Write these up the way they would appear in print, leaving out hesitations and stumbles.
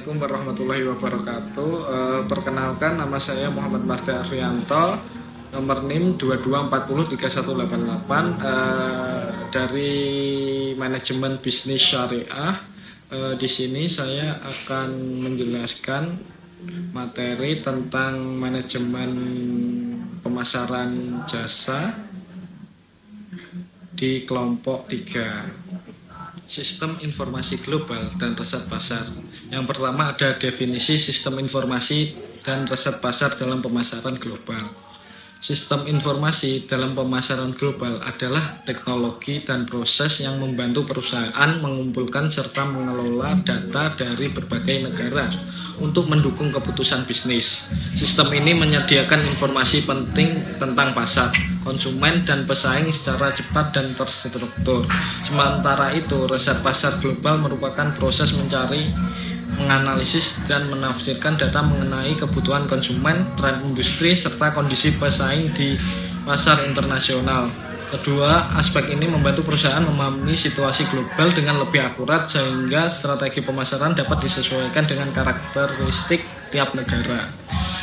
Assalamualaikum warahmatullahi wabarakatuh. Perkenalkan, nama saya Muhammad Marti Arianto, nomor NIM 22403188 dari Manajemen Bisnis Syariah. Di sini saya akan menjelaskan materi tentang manajemen pemasaran jasa di kelompok 3. Sistem informasi global dan riset pasar. Yang pertama ada definisi sistem informasi dan riset pasar dalam pemasaran global. Sistem informasi dalam pemasaran global adalah teknologi dan proses yang membantu perusahaan mengumpulkan serta mengelola data dari berbagai negara untuk mendukung keputusan bisnis. Sistem ini menyediakan informasi penting tentang pasar, konsumen, dan pesaing secara cepat dan terstruktur. Sementara itu, riset pasar global merupakan proses mencari, menganalisis, dan menafsirkan data mengenai kebutuhan konsumen, tren industri, serta kondisi pesaing di pasar internasional. Kedua, aspek ini membantu perusahaan memahami situasi global dengan lebih akurat sehingga strategi pemasaran dapat disesuaikan dengan karakteristik tiap negara.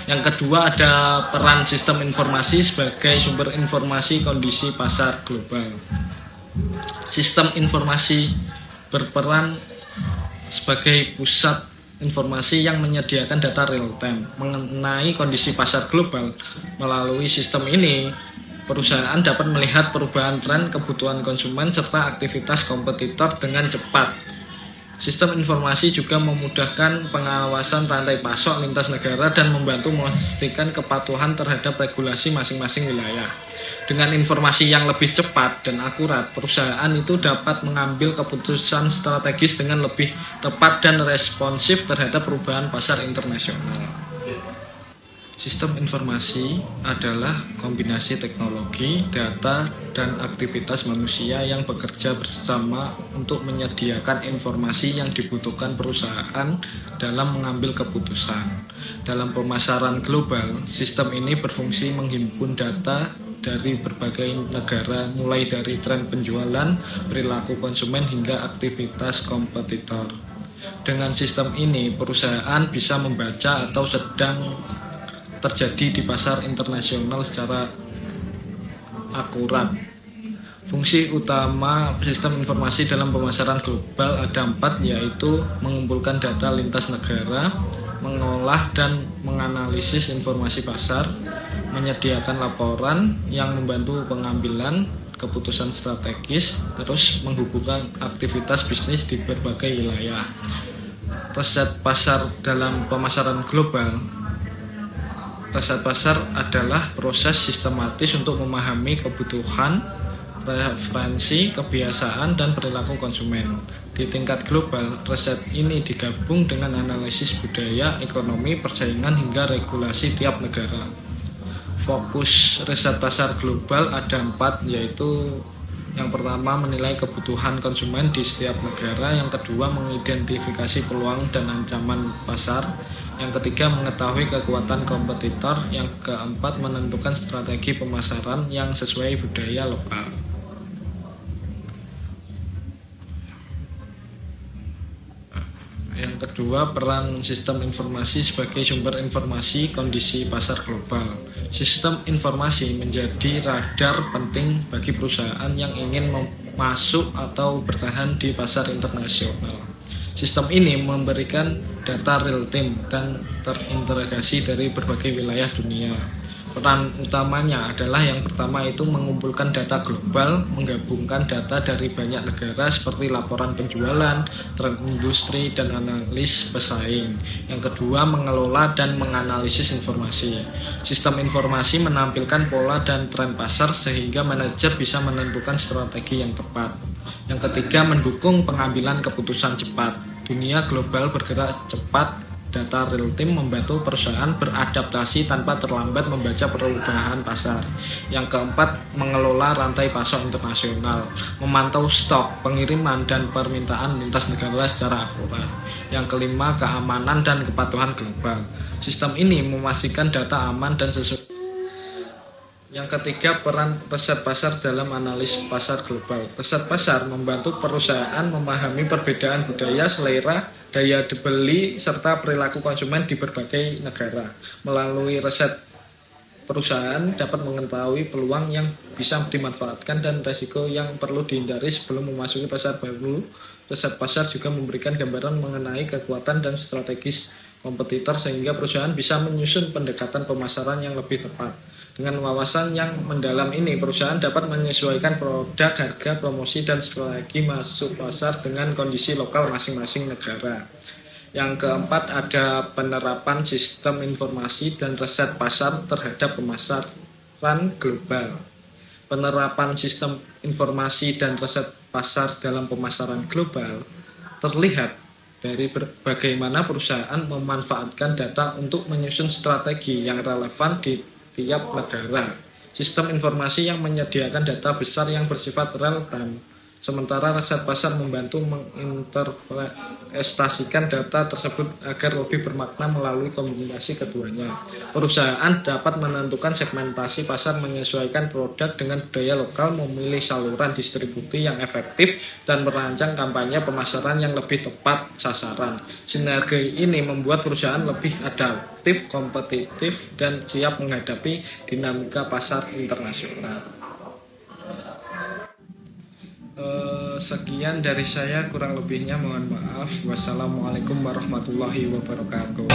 Yang kedua ada peran sistem informasi sebagai sumber informasi kondisi pasar global. Sistem informasi berperan sebagai pusat informasi yang menyediakan data real time mengenai kondisi pasar global. Melalui sistem ini, perusahaan dapat melihat perubahan tren kebutuhan konsumen serta aktivitas kompetitor dengan cepat. Sistem informasi juga memudahkan pengawasan rantai pasok lintas negara dan membantu memastikan kepatuhan terhadap regulasi masing-masing wilayah. Dengan informasi yang lebih cepat dan akurat, perusahaan itu dapat mengambil keputusan strategis dengan lebih tepat dan responsif terhadap perubahan pasar internasional. Sistem informasi adalah kombinasi teknologi, data, dan aktivitas manusia yang bekerja bersama untuk menyediakan informasi yang dibutuhkan perusahaan dalam mengambil keputusan. Dalam pemasaran global, sistem ini berfungsi menghimpun data dari berbagai negara, mulai dari tren penjualan, perilaku konsumen, hingga aktivitas kompetitor. Dengan sistem ini, perusahaan bisa membaca atau sedang terjadi di pasar internasional secara akurat. Fungsi utama sistem informasi dalam pemasaran global ada 4, yaitu mengumpulkan data lintas negara, mengolah dan menganalisis informasi pasar, menyediakan laporan yang membantu pengambilan keputusan strategis, terus menghubungkan aktivitas bisnis di berbagai wilayah. Riset pasar dalam pemasaran global. Riset pasar adalah proses sistematis untuk memahami kebutuhan, preferensi, kebiasaan, dan perilaku konsumen. Di tingkat global, riset ini digabung dengan analisis budaya, ekonomi, persaingan, hingga regulasi tiap negara. Fokus riset pasar global ada 4, yaitu yang pertama menilai kebutuhan konsumen di setiap negara, yang kedua mengidentifikasi peluang dan ancaman pasar, yang ketiga mengetahui kekuatan kompetitor, yang keempat menentukan strategi pemasaran yang sesuai budaya lokal. Yang kedua, peran sistem informasi sebagai sumber informasi kondisi pasar global. Sistem informasi menjadi radar penting bagi perusahaan yang ingin masuk atau bertahan di pasar internasional. Sistem ini memberikan data real time dan terintegrasi dari berbagai wilayah dunia. Peran utamanya adalah yang pertama itu mengumpulkan data global, menggabungkan data dari banyak negara seperti laporan penjualan, tren industri, dan analis pesaing. Yang kedua, mengelola dan menganalisis informasi. Sistem informasi menampilkan pola dan tren pasar sehingga manajer bisa menentukan strategi yang tepat. Yang ketiga, mendukung pengambilan keputusan cepat. Dunia global bergerak cepat. Data real time membantu perusahaan beradaptasi tanpa terlambat membaca perubahan pasar. Yang keempat, mengelola rantai pasok internasional, memantau stok, pengiriman, dan permintaan lintas negara secara akurat. Yang kelima, keamanan dan kepatuhan global. Sistem ini memastikan data aman dan sesuai Yang ketiga, peran riset pasar dalam analis pasar global. Riset pasar membantu perusahaan memahami perbedaan budaya, selera, daya beli, serta perilaku konsumen di berbagai negara. Melalui riset, perusahaan dapat mengetahui peluang yang bisa dimanfaatkan dan risiko yang perlu dihindari sebelum memasuki pasar baru. Riset pasar juga memberikan gambaran mengenai kekuatan dan strategis kompetitor sehingga perusahaan bisa menyusun pendekatan pemasaran yang lebih tepat. Dengan wawasan yang mendalam ini, perusahaan dapat menyesuaikan produk, harga, promosi, dan strategi masuk pasar dengan kondisi lokal masing-masing negara. Yang keempat, ada penerapan sistem informasi dan riset pasar terhadap pemasaran global. Penerapan sistem informasi dan riset pasar dalam pemasaran global terlihat dari bagaimana perusahaan memanfaatkan data untuk menyusun strategi yang relevan di tiap negara. Sistem informasi yang menyediakan data besar yang bersifat real time, sementara riset pasar membantu menginterpretasikan data tersebut agar lebih bermakna melalui kombinasi keduanya. Perusahaan dapat menentukan segmentasi pasar, menyesuaikan produk dengan budaya lokal, memilih saluran distribusi yang efektif, dan merancang kampanye pemasaran yang lebih tepat sasaran. Sinergi ini membuat perusahaan lebih adaptif, kompetitif, dan siap menghadapi dinamika pasar internasional. Sekian dari saya, kurang lebihnya mohon maaf. Wassalamualaikum warahmatullahi wabarakatuh.